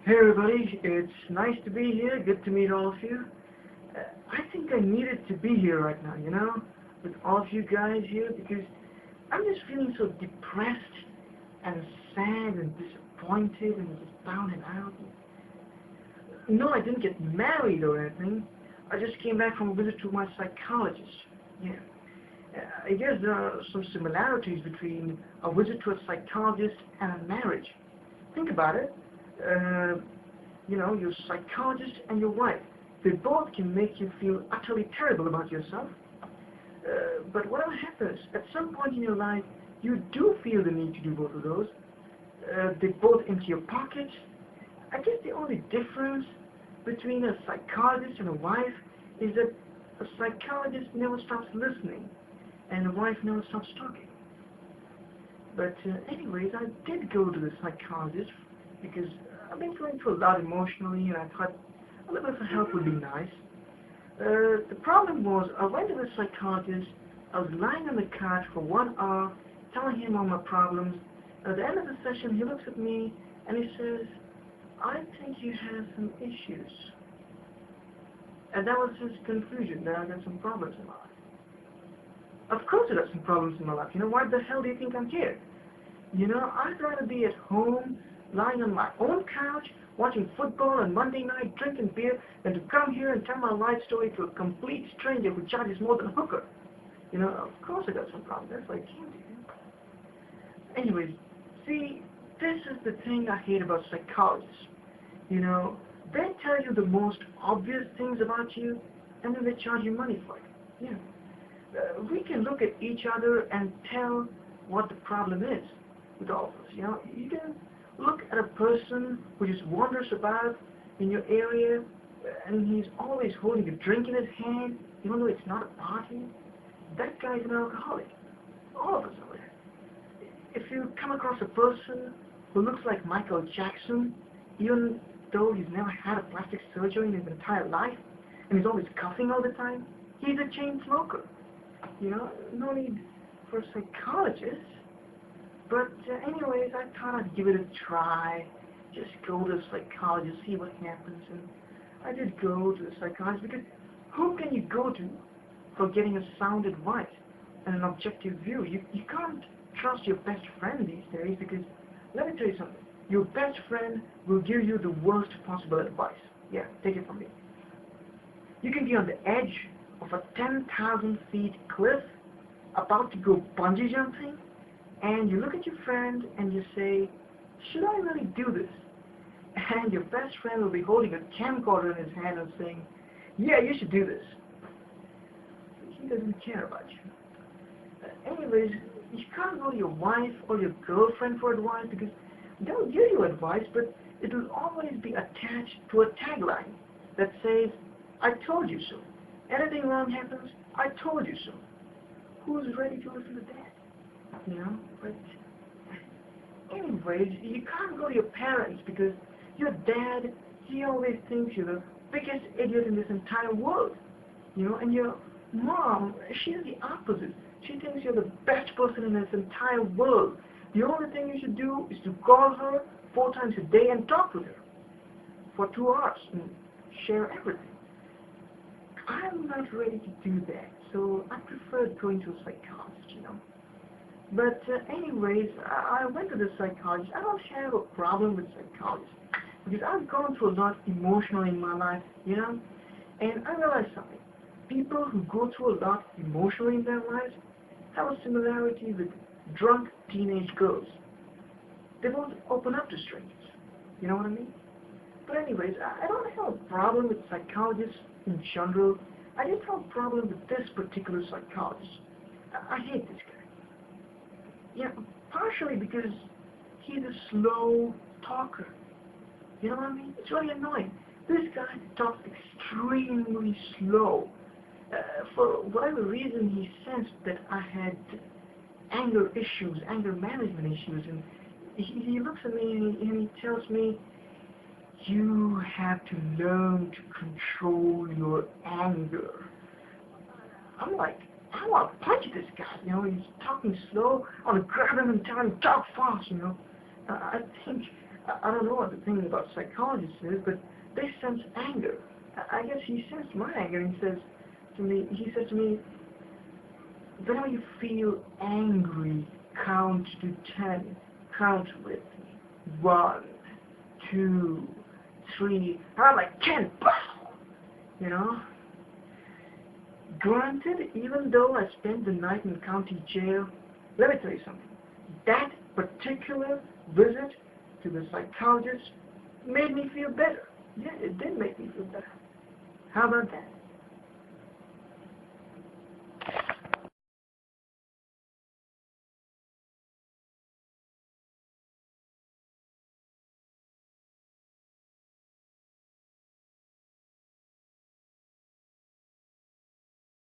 Hey everybody, it's nice to be here, good to meet all of you. I think I needed to be here right now, with all of you guys here because I'm just feeling so depressed and sad and disappointed and just down and out. No, I didn't get married or anything. I just came back from a visit to my psychologist. Yeah. I guess there are some similarities between a visit to a psychologist and a marriage. Think about it. Your psychologist and your wife, they both can make you feel utterly terrible about yourself. But whatever happens, at some point in your life, you do feel the need to do both of those. They both empty your pockets. I guess the only difference between a psychologist and a wife is that a psychologist never stops listening and a wife never stops talking. But anyways, I did go to the psychologist because I've been going through a lot emotionally and I thought a little bit of help would be nice. The problem was I went to the psychologist, I was lying on the couch for 1 hour telling him all my problems. At the end of the session he looks at me and he says, "I think you have some issues." And that was his conclusion, that I got some problems in my life. Of course I got some problems in my life. Why the hell do you think I'm here? I'd rather be at home, lying on my own couch, watching football on Monday night, drinking beer, than to come here and tell my life story to a complete stranger who charges more than a hooker. Of course I got some problems. That's why I came here. Anyways, see, this is the thing I hate about psychologists. They tell you the most obvious things about you, and then they charge you money for it. We can look at each other and tell what the problem is with all of us. You can look at a person who just wanders about in your area, and he's always holding a drink in his hand, even though it's not a party. That guy's an alcoholic. All of us are there. If you come across a person who looks like Michael Jackson, even though he's never had a plastic surgery in his entire life, and he's always coughing all the time, he's a chain smoker. No need for a psychologist. But anyways, I thought I'd give it a try. Just go to a psychologist, see what happens. And I did go to the psychologist because who can you go to for getting a sound advice and an objective view? You can't trust your best friend these days because, let me tell you something, your best friend will give you the worst possible advice. Yeah, take it from me. You can be on the edge of a 10,000 feet cliff about to go bungee jumping, and you look at your friend and you say, "Should I really do this?" And your best friend will be holding a camcorder in his hand and saying, "Yeah, you should do this." He doesn't care about you. Anyways, you can't go to your wife or your girlfriend for advice because they'll give you advice, but it will always be attached to a tagline that says, "I told you so. Anything wrong happens, I told you so." Who's ready to listen to that? But anyways, you can't go to your parents because your dad, he always thinks you're the biggest idiot in this entire world. And your mom, she's the opposite. She thinks you're the best person in this entire world. The only thing you should do is to call her 4 times a day and talk with her for 2 hours and share everything. I'm not ready to do that, so I prefer going to a psychologist, But anyways, I went to the psychologist. I don't have a problem with psychologists because I've gone through a lot emotionally in my life, and I realized something. People who go through a lot emotionally in their lives have a similarity with drunk teenage girls. They won't open up to strangers. You know what I mean? But anyways, I don't have a problem with psychologists in general. I just have a problem with this particular psychologist. I hate this guy. Partially because he's a slow talker. You know what I mean? It's really annoying. This guy talks extremely slow. For whatever reason, he sensed that I had anger issues, anger management issues, and he looks at me and he tells me, "You have to learn to control your anger." I'm like, I want to punch this guy, He's talking slow. I want to grab him and tell him, "Talk fast," I think I don't know what the thing about psychologists is, but they sense anger. I guess he sensed my anger, and he says to me, whenever you feel angry, count to 10. Count with me. 1, 2, 3. And I'm like 10. You know. Granted, even though I spent the night in county jail, let me tell you something. That particular visit to the psychologist made me feel better. Yeah, it did make me feel better. How about that?